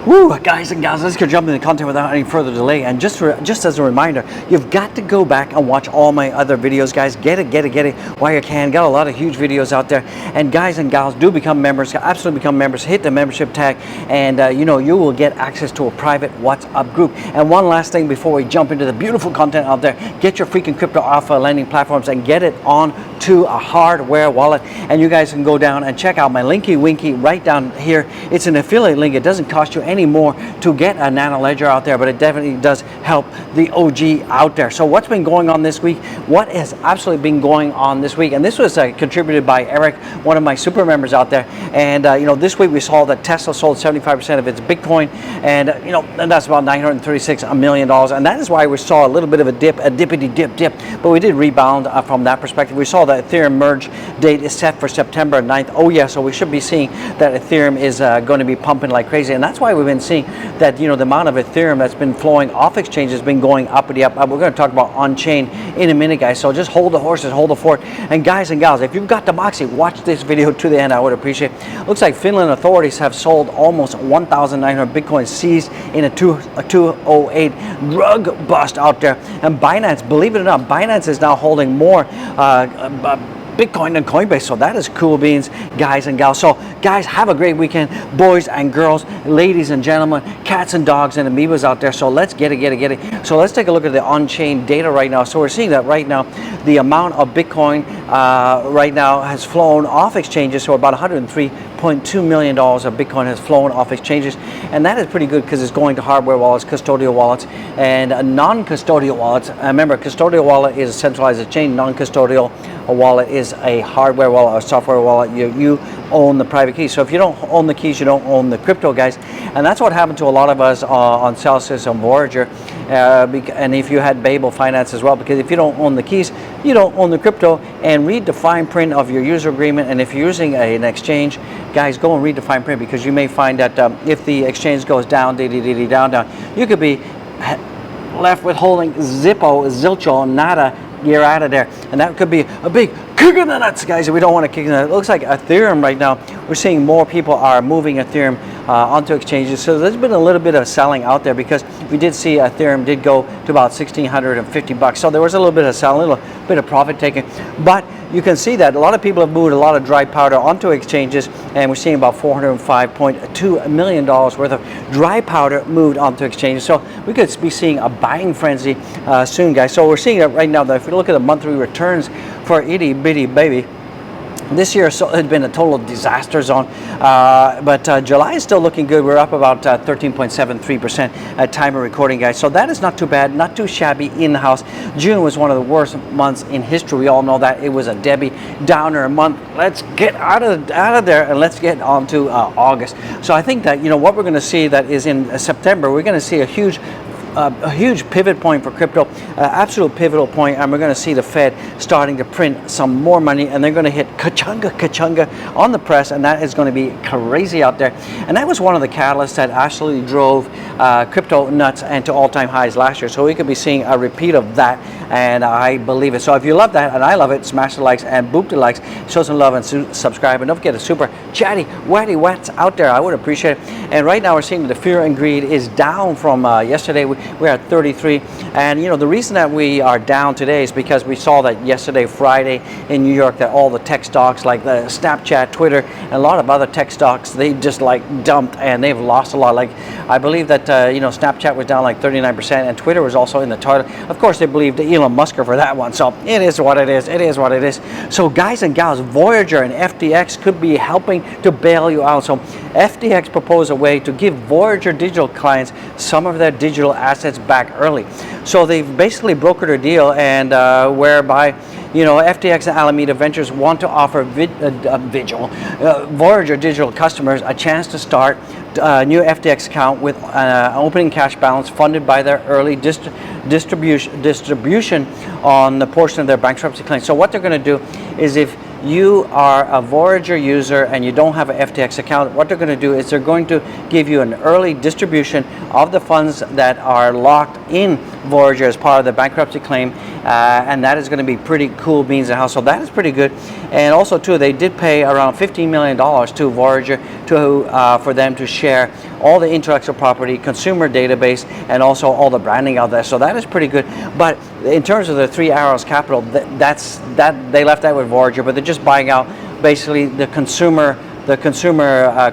Woo, guys and gals, let's go jump into the content without any further delay. And just as a reminder, you've got to go back and watch all my other videos, guys. Get it while you can. Got a lot of huge videos out there. And guys and gals, do become members. Absolutely become members. Hit the membership tag, and you will get access to a private WhatsApp group. And one last thing before we jump into the beautiful content out there, get your freaking crypto alpha lending platforms and get it on to a hardware wallet. And you guys can go down and check out my linky winky right down here. It's an affiliate link. It doesn't cost you any more to get a nano ledger out there, but it definitely does help the OG out there. So what's been going on this week? What has absolutely been going on this week? And this was contributed by Eric, one of my super members out there. And this week we saw that Tesla sold 75% of its Bitcoin, and and that's about $936 million. And that is why we saw a little bit of a dip, a dippity dip. But we did rebound from that perspective. We saw that Ethereum merge date is set for September 9th. Oh yeah, so we should be seeing that Ethereum is going to be pumping like crazy, and that's why we've been seeing that the amount of Ethereum that's been flowing off exchange has been going uppity up. We're going to talk about Unchained in a minute, guys. So just hold the horses, hold the fort. And guys and gals, if you've got the moxie, watch this video to the end. I would appreciate it. Looks like Finland authorities have sold almost 1,900 Bitcoin seized in a 208 drug bust out there. And Binance, believe it or not, Binance is now holding more Bitcoin and Coinbase, so that is cool beans, guys and gals. So guys, have a great weekend, boys and girls, ladies and gentlemen, cats and dogs and amoebas out there. So let's get it. So let's take a look at the Unchained data right now. So we're seeing that right now the amount of Bitcoin right now has flown off exchanges. So about $103.2 million of Bitcoin has flown off exchanges, and that is pretty good because it's going to hardware wallets, custodial wallets, and non-custodial wallets. Remember, custodial wallet is a centralized exchange. Non-custodial wallet is a hardware wallet or software wallet. You own the private keys. So if you don't own the keys, you don't own the crypto, guys. And that's what happened to a lot of us on Celsius and Voyager, and if you had Babel Finance as well, because if you don't own the keys, you don't own the crypto. And read the fine print of your user agreement. And if you're using an exchange, guys, go and read the fine print, because you may find that if the exchange goes down, down, you could be left with holding zilcho, nada. You're out of there, and that could be a big kick in the nuts, guys. We don't want to kick in the nuts. It looks like Ethereum right now, we're seeing more people are moving Ethereum onto exchanges. So there's been a little bit of selling out there, because we did see Ethereum did go to about $1,650. So there was a little bit of selling, a little bit of profit taking. But you can see that a lot of people have moved a lot of dry powder onto exchanges, and we're seeing about $405.2 million worth of dry powder moved onto exchanges. So we could be seeing a buying frenzy soon, guys. So we're seeing it right now. That if we look at the monthly returns for itty bitty baby, this year has been a total disaster zone, but July is still looking good. We're up about 13.73% at time of recording, guys. So that is not too bad, not too shabby in the house. June was one of the worst months in history. We all know that. It was a Debbie Downer month. Let's get out of there, and let's get on to August. So I think that what we're going to see that is in September, we're going to see a huge pivot point for crypto, absolute pivotal point, and we're going to see the Fed starting to print some more money, and they're going to hit ka-chunga on the press, and that is going to be crazy out there. And that was one of the catalysts that actually drove crypto nuts and to all-time highs last year. So we could be seeing a repeat of that, and I believe it. So if you love that, and I love it, smash the likes and boop the likes, show some love and subscribe, and don't forget a super chatty watty wets out there. I would appreciate it. And right now we're seeing that the fear and greed is down from yesterday. We're at 33, and the reason that we are down today is because we saw that yesterday, Friday, in New York, that all the tech stocks like the Snapchat, Twitter, and a lot of other tech stocks, they just dumped, and they've lost a lot. Like I believe that Snapchat was down like 39%, and Twitter was also in the toilet. Of course, they believed Elon Musk for that one. So it is what it is. It is what it is. So guys and gals, Voyager and FDX could be helping to bail you out. So FDX proposed a way to give Voyager digital clients some of their digital assets back early. So they've basically brokered a deal, and whereby FTX and Alameda Ventures want to offer Voyager digital customers a chance to start a new FTX account with an opening cash balance funded by their early distribution on the portion of their bankruptcy claim. So what they're going to do is, if you are a Voyager user and you don't have an FTX account, what they're going to do is they're going to give you an early distribution of the funds that are locked in Voyager as part of the bankruptcy claim, and that is going to be pretty cool beans in the house. So that is pretty good. And also too, they did pay around $15 million to Voyager for them to share all the intellectual property, consumer database, and also all the branding out there. So that is pretty good. But in terms of the Three Arrows Capital, they left that with Voyager, but they're just buying out basically the consumer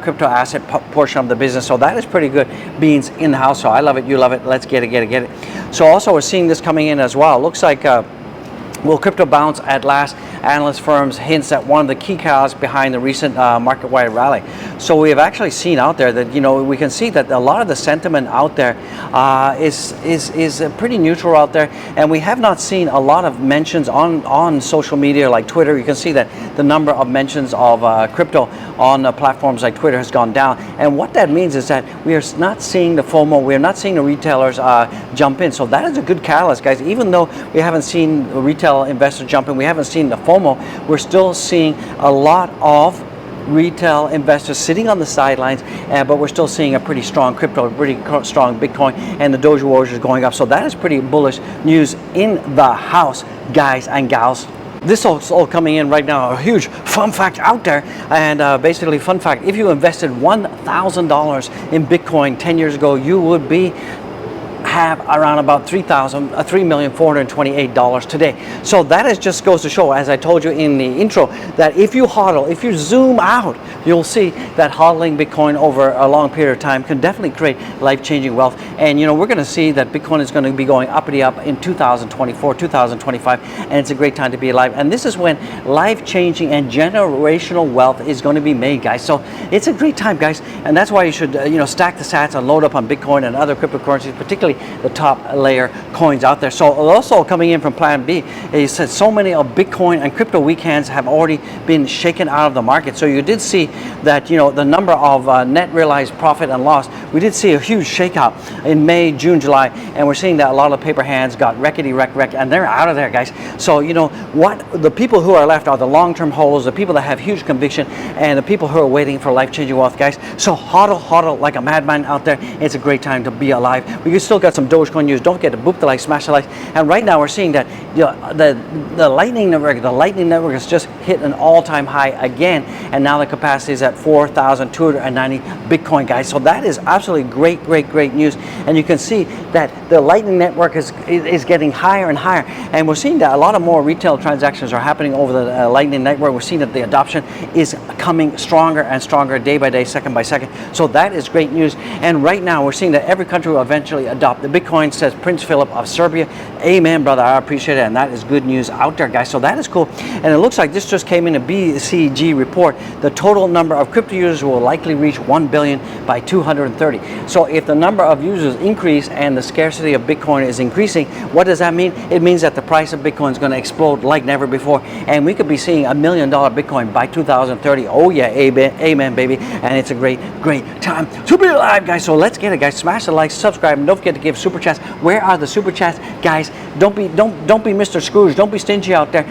crypto asset portion of the business. So that is pretty good beans in the house. So I love it, you love it. Let's get it. So also we're seeing this coming in as well. Looks like will crypto bounce at last? Analyst firms hints at one of the key catalysts behind the recent market-wide rally. So we have actually seen out there that, we can see that a lot of the sentiment out there is pretty neutral out there, and we have not seen a lot of mentions on social media like Twitter. You can see that the number of mentions of crypto on platforms like Twitter has gone down, and what that means is that we are not seeing the FOMO, we are not seeing the retailers jump in. So that is a good catalyst, guys. Even though we haven't seen retail investors jump in, we haven't seen the FOMO, we're still seeing a lot of retail investors sitting on the sidelines, but we're still seeing a pretty strong crypto, pretty strong Bitcoin, and the Doge Warriors going up. So that is pretty bullish news in the house, guys and gals. This is all coming in right now, a huge fun fact out there, and basically fun fact, if you invested $1,000 in Bitcoin 10 years ago, you would have around about $3,428 today. So that just goes to show, as I told you in the intro, that if you hodl, if you zoom out, you'll see that hodling Bitcoin over a long period of time can definitely create life-changing wealth. And we're going to see that Bitcoin is going to be going uppity up in 2024, 2025, and it's a great time to be alive. And this is when life-changing and generational wealth is going to be made, guys. So it's a great time, guys, and that's why you should stack the sats and load up on Bitcoin and other cryptocurrencies, particularly the top layer coins out there. So also coming in from Plan B, he said so many of Bitcoin and crypto weekends have already been shaken out of the market. So you did see that the number of net realized profit and loss, we did see a huge shakeout in May, June, July, and we're seeing that a lot of paper hands got wreckety wreck, and they're out of there, guys. So what the people who are left are the long-term holders, the people that have huge conviction, and the people who are waiting for life-changing wealth, guys. So hodl like a madman out there. It's a great time to be alive. We can still got some Dogecoin news. Don't forget to boop the like, smash the like. And right now we're seeing that the Lightning Network has just hit an all-time high again, and now the capacity is at 4,290 Bitcoin, guys. So that is absolutely great news. And you can see that the Lightning Network is getting higher and higher, and we're seeing that a lot of more retail transactions are happening over the Lightning Network. We're seeing that the adoption is coming stronger and stronger day by day, second by second. So that is great news. And right now we're seeing that every country will eventually adopt the Bitcoin, says Prince Philip of Serbia. Amen, brother. I appreciate it, and that is good news out there, guys. So that is cool. And it looks like this just came in a BCG report. The total number of crypto users will likely reach 1 billion by 230. So if the number of users increase and the scarcity of Bitcoin is increasing, what does that mean? It means that the price of Bitcoin is going to explode like never before, and we could be seeing $1 million Bitcoin by 2030. Oh yeah, amen, baby. And it's a great time to be alive, guys. So let's get it, guys. Smash the like, subscribe, and don't forget to give super chats. Where are the super chats, guys? Don't be Mr. Scrooge. Don't be stingy out there.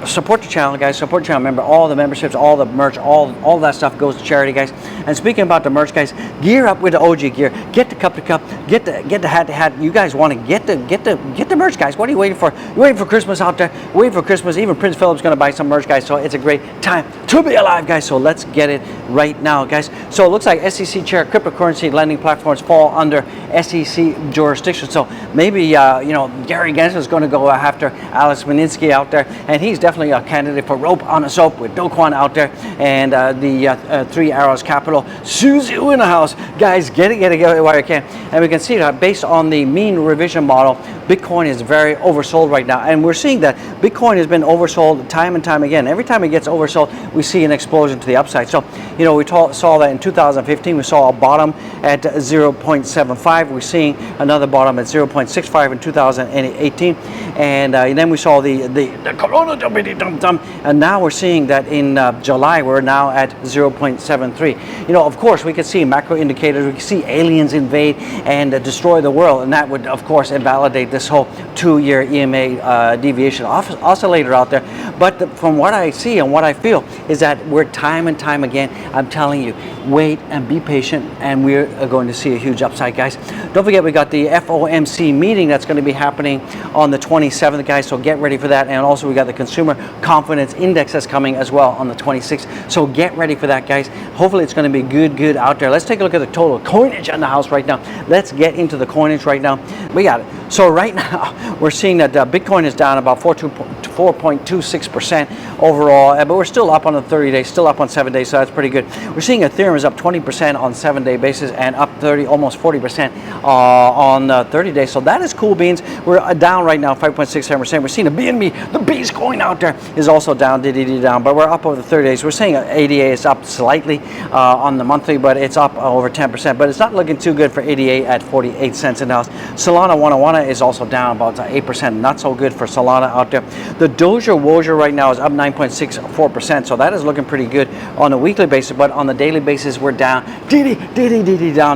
Support the channel, guys. Support the channel. Remember, all the memberships, all the merch, all that stuff goes to charity, guys. And speaking about the merch, guys, gear up with the OG gear. Get the cup to cup. Get the hat to hat. You guys want to get the merch, guys. What are you waiting for? You're waiting for Christmas out there. Waiting for Christmas. Even Prince Philip's going to buy some merch, guys. So it's a great time to be alive, guys. So let's get it right now, guys. So it looks like SEC chair cryptocurrency lending platforms fall under SEC jurisdiction. So maybe Gary Gensler is going to go after Alex Maninsky out there, and he's definitely a candidate for rope on a soap with Do Kwon out there, and the Three Arrows Capital, Susie in the house, guys. Get it while you can. And we can see that based on the mean revision model, Bitcoin is very oversold right now, and we're seeing that Bitcoin has been oversold time and time again. Every time it gets oversold, we see an explosion to the upside. So we saw that in 2015. We saw a bottom at 0.75. We're seeing another bottom at 0.65 in 2018, and then we saw the Corona dum, and now we're seeing that in July we're now at 0.73. Of course, we could see macro indicators. We could see aliens invade and destroy the world, and that would, of course, invalidate this whole 2-year EMA deviation oscillator out there. But from what I see and what I feel, is that we're time and time again, I'm telling you, wait and be patient, and we're going to see a huge upside, guys. Don't forget, we got the FOMC meeting that's going to be happening on the 27th, guys, so get ready for that. And also we got the consumer confidence index that's coming as well on the 26th, so get ready for that, guys. Hopefully it's going to be good out there. Let's take a look at the total coinage in the house right now. Let's get into the coinage right now. We got it. So right now we're seeing that Bitcoin is down about 4.26% overall, but we're still up on the 30 days, still up on 7 days, so that's pretty good. We're seeing Ethereum is up 20% on 7-day basis and up almost 40% on 30 days, so that is cool beans. We're down right now 5.67%. We're seeing the BNB, the beast coin out there, is also down, down, but we're up over the 30 days. We're seeing ADA is up slightly on the monthly, but it's up over 10%, but it's not looking too good for ADA at 48 cents in the house. Solana Wana is also down about 8%, not so good for Solana out there. The Doge Voyager right now is up 9.64%, so that is looking pretty good on a weekly basis, but on the daily basis we're down,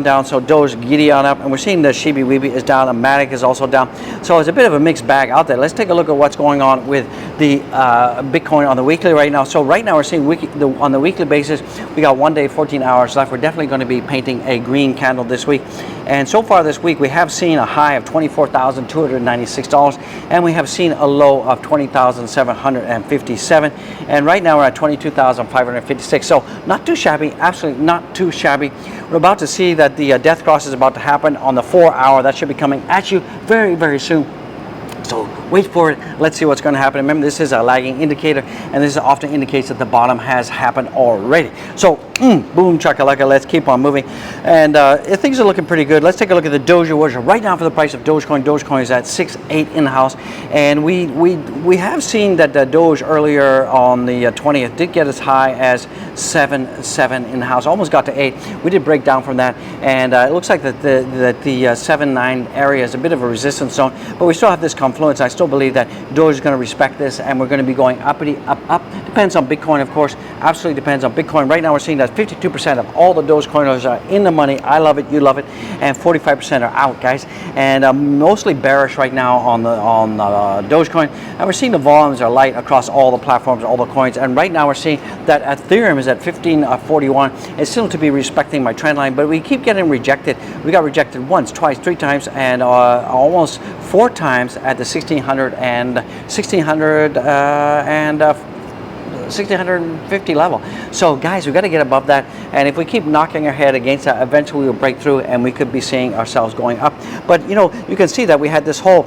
down, so Doge giddy on up, and we're seeing the SHIBA is down, and Matic is also down, so it's a bit of a mixed bag out there. Let's take a look at what's going on with the Bitcoin on the weekly right now. So right now we're seeing on the weekly basis, we got 1 day, 14 hours left. We're definitely going to be painting a green candle this week, and so far this week we have seen a high of $24,296, and we have seen a low of $20,757, and right now we're at $22,556, so not too shabby, absolutely not too shabby. We're about to see that the death cross is about to happen on the 4-hour. That should be coming at you very soon. So wait for it. Let's see what's going to happen. Remember, this is a lagging indicator, and this often indicates that the bottom has happened already. So boom chakalaka, let's keep on moving, and things are looking pretty good. Let's take a look at the Doge Voyager right now for the price of Dogecoin. Dogecoin is at 6.8 in the house, and we have seen that the Doge earlier on the 20th did get as high as 7.7 in the house, almost got to 8. We did break down from that, and it looks like that the 7.9 area is a bit of a resistance zone, but we still have this confluence. I still believe that Doge is going to respect this, and we're going to be going uppity, up. Depends on Bitcoin, of course. Absolutely depends on Bitcoin. Right now we're seeing that 52% of all the Dogecoiners are in the money. I love it, you love it, and 45% are out, guys. And mostly bearish right now on Dogecoin. And we're seeing the volumes are light across all the platforms, all the coins. And right now we're seeing that Ethereum is at 1541. It's still to be respecting my trend line, but we keep getting rejected. We got rejected once, twice, 3 times, and almost 4 times at the 1650 level. So guys, we got to get above that, and if we keep knocking our head against that, eventually we'll break through, and we could be seeing ourselves going up. But you can see that we had this whole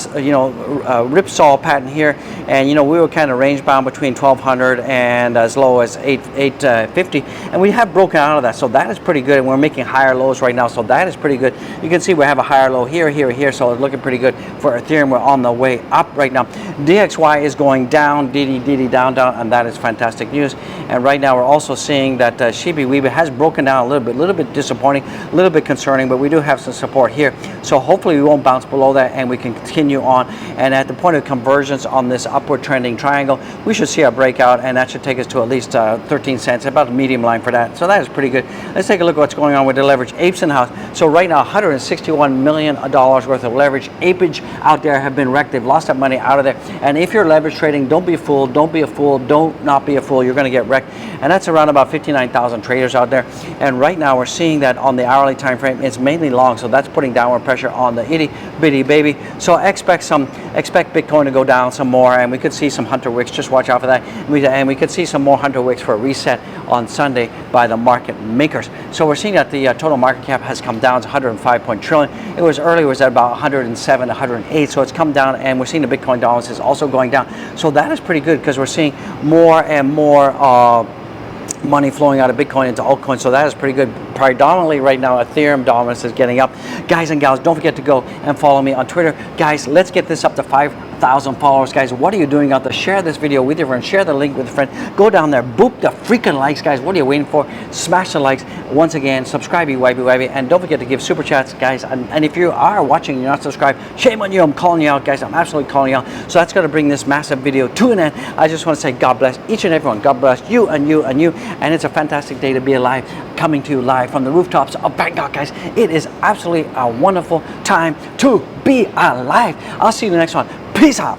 ripsaw pattern here, and we were kind of range bound between 1200 and as low as 850, and we have broken out of that, so that is pretty good, and we're making higher lows right now, so that is pretty good. You can see we have a higher low here, so it's looking pretty good for Ethereum. We're on the way up right now. DXY is going down, down, and that is fantastic news. And right now we're also seeing that SHIBA has broken down a little bit disappointing, a little bit concerning, but we do have some support here, so hopefully we won't bounce below that, and we can continue on. And at the point of convergence on this upward trending triangle, we should see a breakout, and that should take us to at least 13 cents, about a medium line for that, so that is pretty good. Let's take a look at what's going on with the leverage apes in the house. So right now $161 million worth of leverage apage out there have been wrecked. They've lost that money out of there, and if you're leverage trading, don't be fooled. Don't be a fool. Don't not be a fool. You're going to get wrecked. And that's around about 59,000 traders out there. And right now we're seeing that on the hourly time frame, it's mainly long. So that's putting downward pressure on the itty bitty baby. So expect Bitcoin to go down some more, and we could see some Hunter wicks. Just watch out for that. And we could see some more Hunter wicks for a reset on Sunday by the market makers. So we're seeing that the total market cap has come down to 105 trillion. It was earlier was at about 107, 108. So it's come down, and we're seeing the Bitcoin dollars is also going down. So that is pretty good, because we're seeing more and more money flowing out of Bitcoin into altcoins, so that is pretty good. Predominantly right now Ethereum dominance is getting up. Guys and gals, don't forget to go and follow me on Twitter. Guys, let's get this up to 5,000 followers. Guys, what are you doing out there? Share this video with your friend, share the link with a friend, go down there, boop the freaking likes, guys. What are you waiting for? Smash the likes. Once again, subscribe, and don't forget to give super chats, guys. And if you are watching and you're not subscribed, shame on you. I'm calling you out, guys. I'm absolutely calling you out. So that's going to bring this massive video to an end. I just want to say God bless each and everyone. God bless you and you and you. And it's a fantastic day to be alive, coming to you live from the rooftops of Bangkok, guys. It is absolutely a wonderful time to be alive. I'll see you in the next one. Peace out.